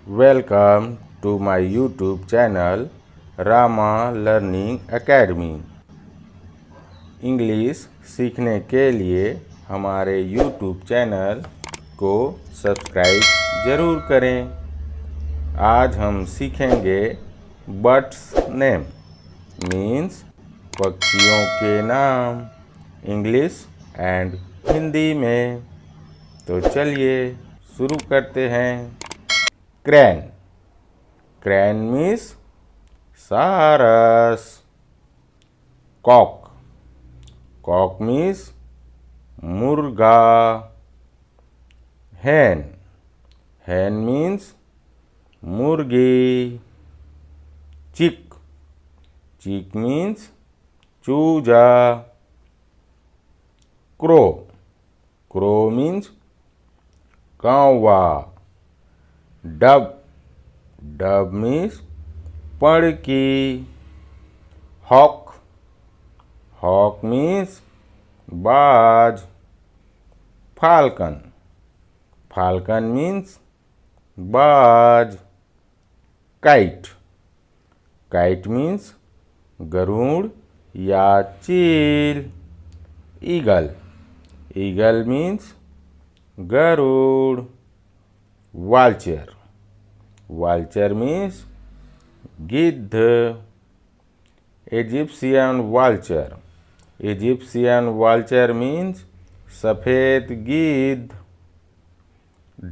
Welcome to my YouTube channel Rama learning academy. English सीखने के लिए हमारे YouTube चैनल को सब्सक्राइब ज़रूर करें। आज हम सीखेंगे बर्ड्स नेम मीन्स पक्षियों के नाम इंग्लिश एंड हिंदी में। तो चलिए शुरू करते हैं। क्रैन। क्रैन मीन्स सारस। कॉक। कॉक मीन्स मुर्गा। हैन। हैन मीन्स मुर्गी। चिक। चिक मीन्स चूजा। क्रो। क्रो मीन्स कौवा। डब। डब मीन्स पड़की। हॉक। हॉक मीन्स बाज। फाल्कन। फाल्कन मीन्स बाज। काइट। काइट मीन्स गरुड़ या चील। ईगल। ईगल मीन्स गरुड़। वाल्चर। वाल्चर मीन्स गिद्ध। Egyptian vulture. Egyptian vulture means सफ़ेद गिद्ध।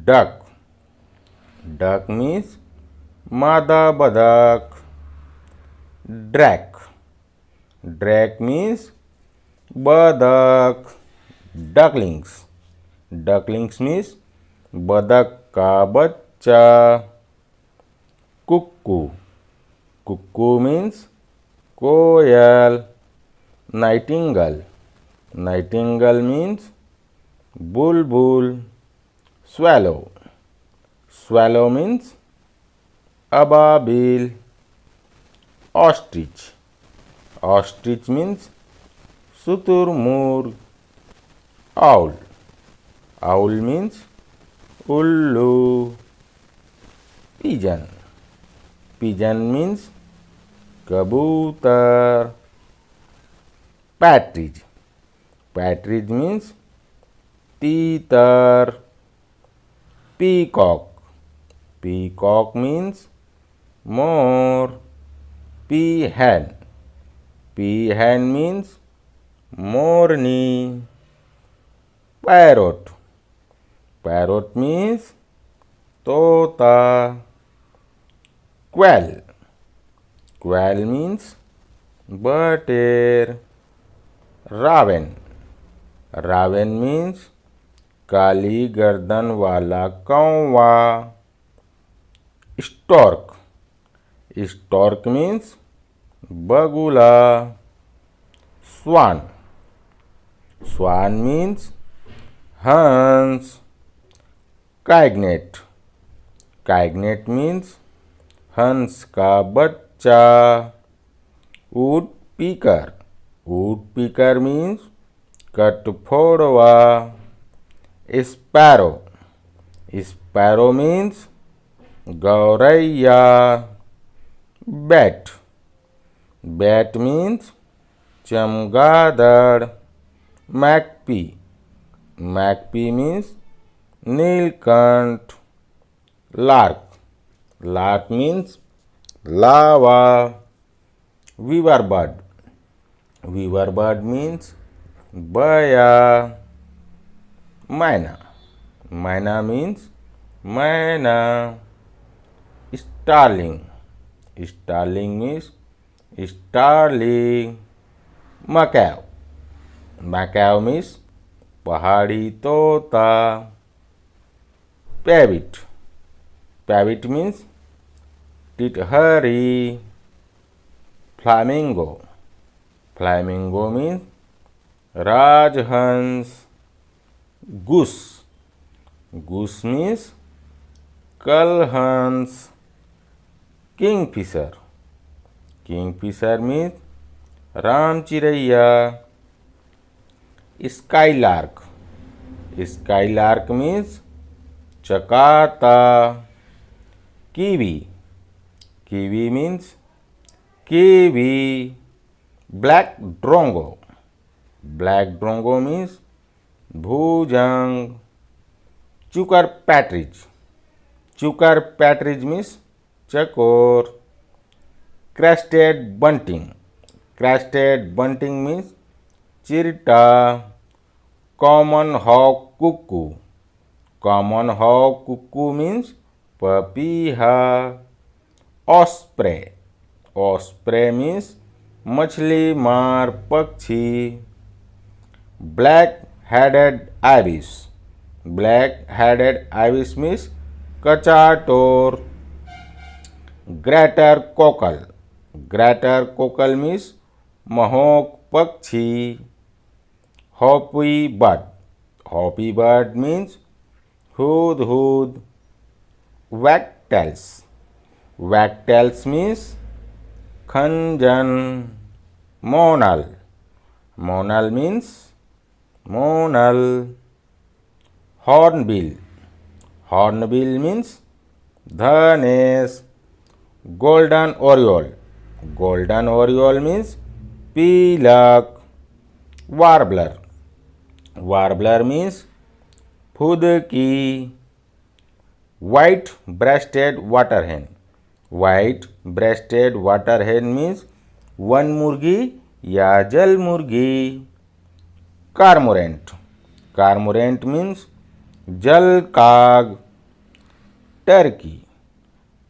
डक। डक मीन्स मादा बदक। ड्रैक। ड्रैक मीन्स बदक। डकलिंग्स। डकलिंग्स मीन्स बदक का बच्चा। कुक्कू। कुक्कू मीन्स कोयल। नाइटिंगल। नाइटिंगल मीन्स बुलबुल। स्वैलो। स्वैलो मीन्स अबाबिल। ऑस्ट्रिच। ऑस्ट्रिच मीन्स शुतुरमुर्ग। आउल। आउल मीन्स उल्लू। पिजन। पिजन मीन्स कबूतर। पैट्रिज। पैट्रिज मीन्स तीतर। पीकॉक। पीकॉक मीन्स मोर। पीहैन। पीहैन मीन्स मोरनी। पैरोट। पैरोट मीन्स तोता। क्वैल। क्वैल मीन्स बटेर। रावेन। रावेन मीन्स काली गर्दन वाला कौवा। स्टॉर्क। स्टॉर्क मीन्स बगुला। स्वान। स्वान मीन्स हंस। काइग्नेट। काइग्नेट मीन्स हंस का बच्चा। वुड पीकर। वुड पीकर मीन्स कटफोड़वा। स्पैरो। स्पैरो मीन्स गौरैया। बैट। बैट मीन्स चमगादड़। मैकपी। मैकपी मीन्स नीलकंठ। लार्क। लार्क मीन्स लावा। Weaver bird. Weaver bird means बया। Myna. Myna means myna. Starling. Starling means starling. Macaw. Macaw means पहाड़ी तोता। Peewit. Peewit means टिटहरी। Flamingo. Flamingo means राजहंस। Goose. Goose means कलहंस। Kingfisher. Kingfisher means राम चिड़ैया। Skylark. Skylark means चकाता। kiwi. Kiwi means kiwi. Black drongo. Black drongo means bhujang. Chukar partridge. Chukar partridge means chakor. Crested bunting. Crested bunting means chirta. Common hawk cuckoo. Common hawk cuckoo means papiha. Osprey. Osprey means मछली मार पक्षी. Black headed ibis. Black headed ibis means कचाटोर. Greater cockle. Greater cockle means महोक पक्षी. Hoppy bird. Hoppy bird means hudhud. Wagtails. Wagtails means खंजन. Monal. Monal means monal. Hornbill. Hornbill means dhanesh. Golden oriole. Golden oriole means pilak. Warbler. Warbler means fudki. White breasted water hen. White breasted water hen means one मुर्गी या जल मुर्गी. Cormorant. Cormorant means जल काग. Turkey.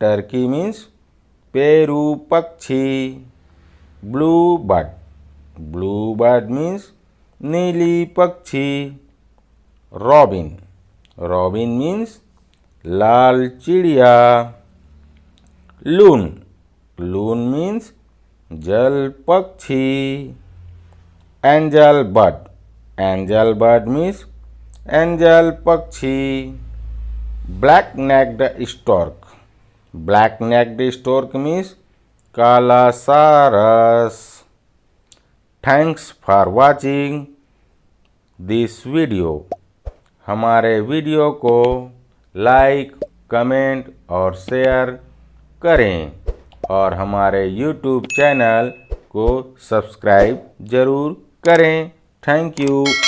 Turkey means Peru पक्षी. Blue bird. Blue bird means नीली पक्षी. Robin. Robin means लाल चिड़िया. Loon. Loon means जल पक्षी. Angel bird. Angel bird means angel पक्षी. Black necked stork. Black necked stork means काला सारस. Thanks for watching this video. हमारे वीडियो को लाइक, कमेंट और शेयर करें और हमारे YouTube चैनल को सब्सक्राइब ज़रूर करें. Thank you.